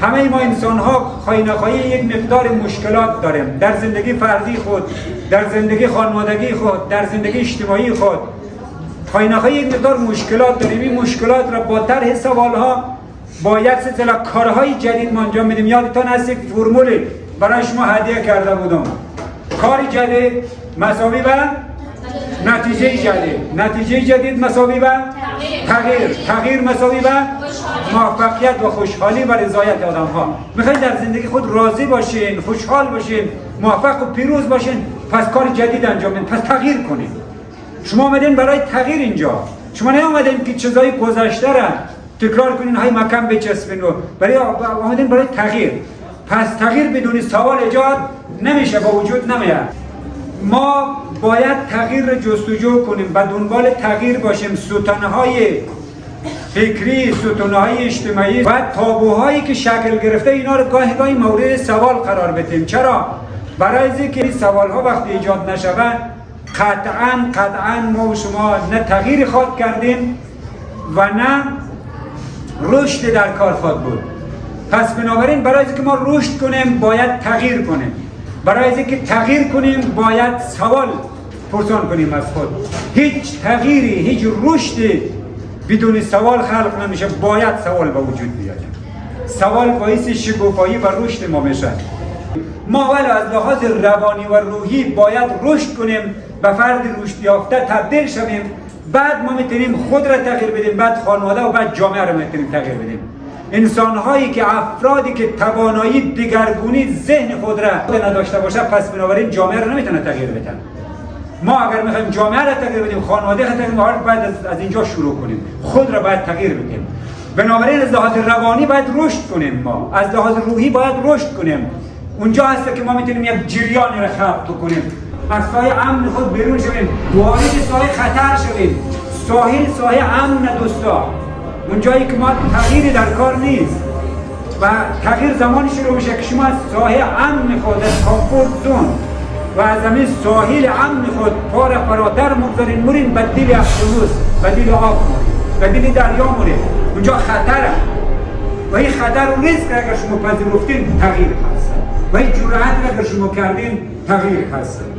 همه ما انسان ها خواهی نخواهی یک مقدار مشکلات داریم در زندگی فردی خود، در زندگی خانوادگی خود، در زندگی اجتماعی خود. خواهی نخواهی یک مقدار مشکلات داریم. این مشکلات را با طرح سوالها، با یک سلسله کارهای جدید ما انجام میدیم. یادتان هست یک فرمولی برای شما هدیه کرده بودم. کار جدید مساوی به نتیجه جدید، نتیجه جدید مساوی به تغییر، تغییر مساوی به موفقیت و خوشحالی و رضایت آدم ها. میخواید در زندگی خود راضی باشین، خوشحال باشین، موفق و پیروز باشین، پس کار جدید انجام بدین، پس تغییر کنین. شما آمدین برای تغییر اینجا. شما نیامدین که چیزای گذشته را تکرار کنین، های مکان بچسبین رو. آمدین برای تغییر. پس تغییر بدون سوال ایجاد نمیشه، با وجود نمیاد. ما باید تغییر را جستجو کنیم، به دنبال تغییر باشیم. ستونهای فکری، ستونهای اجتماعی و تابوهایی که شکل گرفته اینا رو گاهی گاهی مورد سوال قرار بدیم. چرا؟ برای اینکه سوالها وقتی ایجاد نشود قطعاً ما و شما نه تغییر خواهد کردیم و نه رشد در کار خواهد بود. پس بنابراین برای اینکه ما رشد کنیم باید تغییر کنیم. برای اینکه تغییر کنیم باید سوال پرسان کنیم از خود. هیچ تغییری، هیچ رشدی بدون سوال خلق نمیشه. باید سوال به وجود بیاد. سوال باعث شکوفایی و رشد ما میشه. ما اول از لحاظ روانی و روحی باید رشد کنیم، به فرد رشد یافته تبدیل شویم. بعد ما میتونیم خود را تغییر بدیم، بعد خانواده و بعد جامعه را میتونیم تغییر بدیم. انسان‌هایی که افرادی که توانایی دگرگونی ذهن خود را نداشته باشه، پس بنابراین جامعه را نمیتونه تغییر بده. ما اگر میخوایم جامعه را تغییر بدیم، خانواده را تغییر بدیم، باید از اینجا شروع کنیم. خود را باید تغییر بدیم. بنابراین از لحاظ روانی باید رشد کنیم. ما از لحاظ روحی باید رشد کنیم. اونجا هست که ما میتونیم یک جریانی را خلق کنیم. از سایه امن خود بیرون شویم، وارد سایه خطر شویم. سایه امن دوستا. اونجایی که ما تغییری در کار نیست و تغییر زمانی شروع میشه که شما از ساحه امن خود، از کامفورت زون و از همین ساحل امن خود پا را فراتر مگذارین، مورین به دل اقیانوس، به دل آب مورین، به دل دریا مورین. اونجا خطره و این خطر و ریسک اگر شما پذیرفتین تغییر هست و این جرأت اگر شما کردین تغییر هست.